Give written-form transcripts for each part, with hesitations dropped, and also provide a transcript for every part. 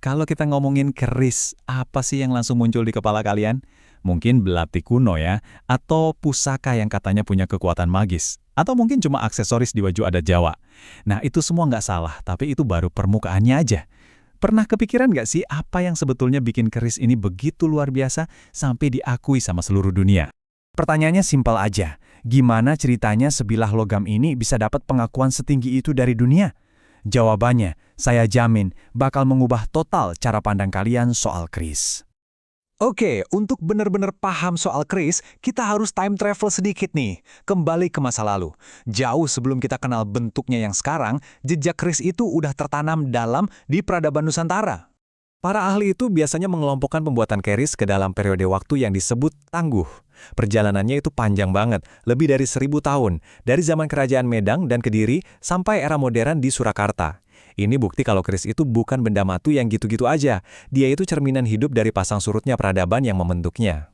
Kalau kita ngomongin keris, apa sih yang langsung muncul di kepala kalian? Mungkin belati kuno ya, atau pusaka yang katanya punya kekuatan magis. Atau mungkin cuma aksesoris di baju adat Jawa. Nah itu semua nggak salah, tapi itu baru permukaannya aja. Pernah kepikiran nggak sih apa yang sebetulnya bikin keris ini begitu luar biasa sampai diakui sama seluruh dunia? Pertanyaannya simpel aja, gimana ceritanya sebilah logam ini bisa dapat pengakuan setinggi itu dari dunia? Jawabannya, saya jamin, bakal mengubah total cara pandang kalian soal keris. Oke, untuk benar-benar paham soal keris, kita harus time travel sedikit nih. Kembali ke masa lalu. Jauh sebelum kita kenal bentuknya yang sekarang, jejak keris itu udah tertanam dalam di peradaban Nusantara. Para ahli itu biasanya mengelompokkan pembuatan keris ke dalam periode waktu yang disebut tangguh. Perjalanannya itu panjang banget, lebih dari 1000 tahun, dari zaman kerajaan Medang dan Kediri sampai era modern di Surakarta. Ini bukti kalau keris itu bukan benda matu yang gitu-gitu aja. Dia itu cerminan hidup dari pasang surutnya peradaban yang membentuknya.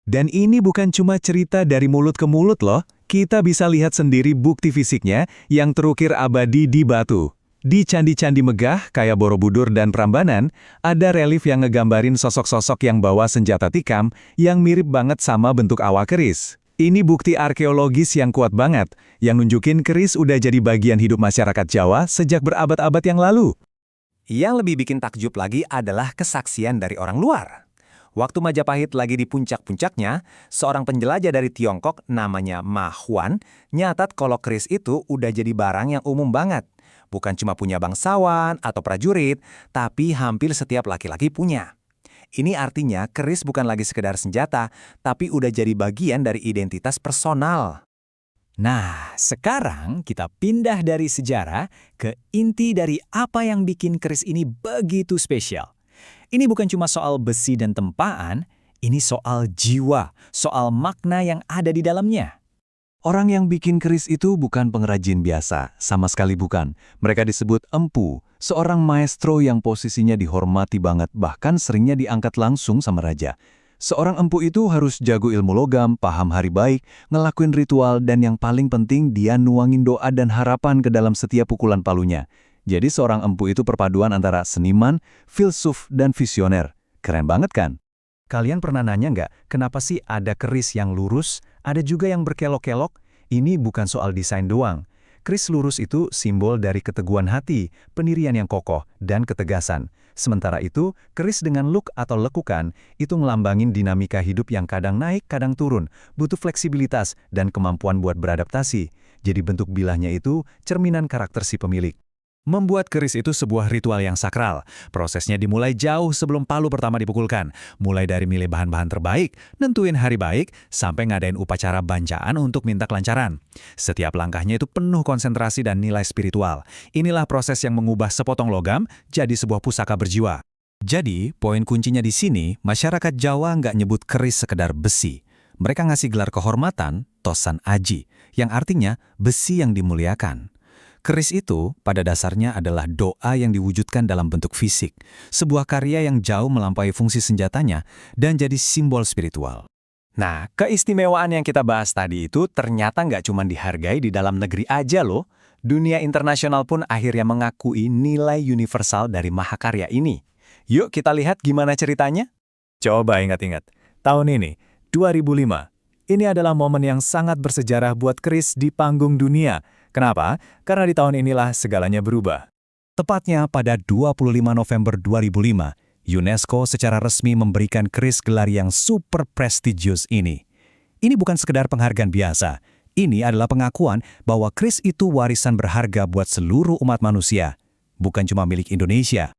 Dan ini bukan cuma cerita dari mulut ke mulut loh. Kita bisa lihat sendiri bukti fisiknya yang terukir abadi di batu. Di candi-candi megah kayak Borobudur dan Prambanan, ada relief yang ngegambarin sosok-sosok yang bawa senjata tikam yang mirip banget sama bentuk awak keris. Ini bukti arkeologis yang kuat banget, yang nunjukin keris udah jadi bagian hidup masyarakat Jawa sejak berabad-abad yang lalu. Yang lebih bikin takjub lagi adalah kesaksian dari orang luar. Waktu Majapahit lagi di puncak-puncaknya, seorang penjelajah dari Tiongkok namanya Ma Huan nyatat kalau keris itu udah jadi barang yang umum banget. Bukan cuma punya bangsawan atau prajurit, tapi hampir setiap laki-laki punya. Ini artinya keris bukan lagi sekedar senjata, tapi udah jadi bagian dari identitas personal. Nah, sekarang kita pindah dari sejarah ke inti dari apa yang bikin keris ini begitu spesial. Ini bukan cuma soal besi dan tempaan, ini soal jiwa, soal makna yang ada di dalamnya. Orang yang bikin keris itu bukan pengrajin biasa, sama sekali bukan. Mereka disebut empu, seorang maestro yang posisinya dihormati banget, bahkan seringnya diangkat langsung sama raja. Seorang empu itu harus jago ilmu logam, paham hari baik, ngelakuin ritual, dan yang paling penting dia nuangin doa dan harapan ke dalam setiap pukulan palunya. Jadi seorang empu itu perpaduan antara seniman, filsuf, dan visioner. Keren banget kan? Kalian pernah nanya nggak, kenapa sih ada keris yang lurus, ada juga yang berkelok-kelok? Ini bukan soal desain doang. Keris lurus itu simbol dari keteguhan hati, pendirian yang kokoh, dan ketegasan. Sementara itu, keris dengan luk atau lekukan itu ngelambangin dinamika hidup yang kadang naik, kadang turun, butuh fleksibilitas dan kemampuan buat beradaptasi. Jadi bentuk bilahnya itu cerminan karakter si pemilik. Membuat keris itu sebuah ritual yang sakral. Prosesnya dimulai jauh sebelum palu pertama dipukulkan. Mulai dari milih bahan-bahan terbaik, nentuin hari baik, sampai ngadain upacara bancaan untuk minta kelancaran. Setiap langkahnya itu penuh konsentrasi dan nilai spiritual. Inilah proses yang mengubah sepotong logam jadi sebuah pusaka berjiwa. Jadi, poin kuncinya di sini, masyarakat Jawa nggak nyebut keris sekedar besi. Mereka ngasih gelar kehormatan, Tosan Aji, yang artinya besi yang dimuliakan. Keris itu pada dasarnya adalah doa yang diwujudkan dalam bentuk fisik, sebuah karya yang jauh melampaui fungsi senjatanya dan jadi simbol spiritual. Nah, keistimewaan yang kita bahas tadi itu ternyata nggak cuma dihargai di dalam negeri aja loh. Dunia internasional pun akhirnya mengakui nilai universal dari mahakarya ini. Yuk kita lihat gimana ceritanya? Coba ingat-ingat, tahun ini, 2005, ini adalah momen yang sangat bersejarah buat keris di panggung dunia. Kenapa? Karena di tahun inilah segalanya berubah. Tepatnya pada 25 November 2005, UNESCO secara resmi memberikan keris gelar yang super prestigious ini. Ini bukan sekedar penghargaan biasa. Ini adalah pengakuan bahwa keris itu warisan berharga buat seluruh umat manusia, bukan cuma milik Indonesia.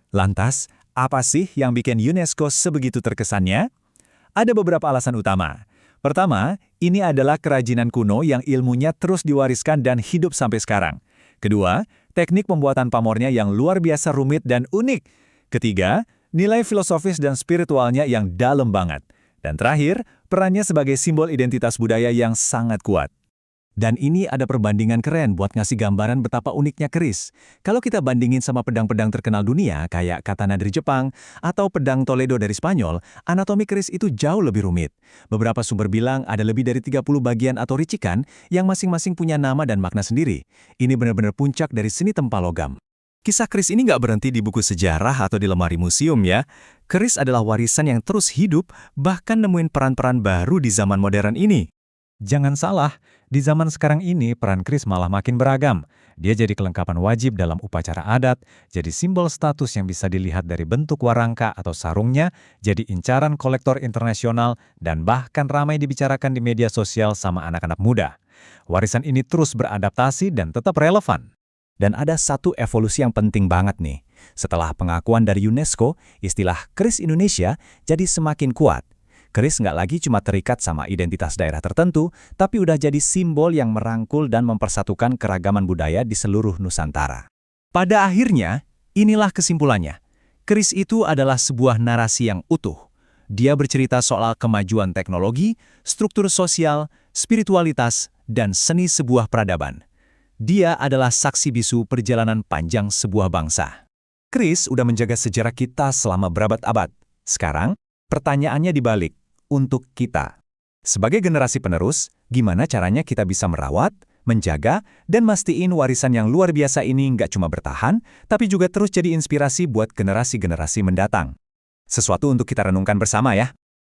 Lantas, apa sih yang bikin UNESCO sebegitu terkesannya? Ada beberapa alasan utama. Pertama, ini adalah kerajinan kuno yang ilmunya terus diwariskan dan hidup sampai sekarang. Kedua, teknik pembuatan pamornya yang luar biasa rumit dan unik. Ketiga, nilai filosofis dan spiritualnya yang dalam banget. Dan terakhir, perannya sebagai simbol identitas budaya yang sangat kuat. Dan ini ada perbandingan keren buat ngasih gambaran betapa uniknya keris. Kalau kita bandingin sama pedang-pedang terkenal dunia kayak katana dari Jepang atau pedang Toledo dari Spanyol, anatomi keris itu jauh lebih rumit. Beberapa sumber bilang ada lebih dari 30 bagian atau ricikan yang masing-masing punya nama dan makna sendiri. Ini benar-benar puncak dari seni tempa logam. Kisah keris ini nggak berhenti di buku sejarah atau di lemari museum ya. Keris adalah warisan yang terus hidup, bahkan nemuin peran-peran baru di zaman modern ini. Jangan salah, di zaman sekarang ini peran keris malah makin beragam. Dia jadi kelengkapan wajib dalam upacara adat, jadi simbol status yang bisa dilihat dari bentuk warangka atau sarungnya, jadi incaran kolektor internasional, dan bahkan ramai dibicarakan di media sosial sama anak-anak muda. Warisan ini terus beradaptasi dan tetap relevan. Dan ada satu evolusi yang penting banget nih. Setelah pengakuan dari UNESCO, istilah keris Indonesia jadi semakin kuat. Keris nggak lagi cuma terikat sama identitas daerah tertentu, tapi udah jadi simbol yang merangkul dan mempersatukan keragaman budaya di seluruh Nusantara. Pada akhirnya, inilah kesimpulannya. Keris itu adalah sebuah narasi yang utuh. Dia bercerita soal kemajuan teknologi, struktur sosial, spiritualitas, dan seni sebuah peradaban. Dia adalah saksi bisu perjalanan panjang sebuah bangsa. Keris udah menjaga sejarah kita selama berabad-abad. Sekarang, pertanyaannya dibalik, untuk kita. Sebagai generasi penerus, gimana caranya kita bisa merawat, menjaga, dan mastiin warisan yang luar biasa ini nggak cuma bertahan, tapi juga terus jadi inspirasi buat generasi-generasi mendatang. Sesuatu untuk kita renungkan bersama ya.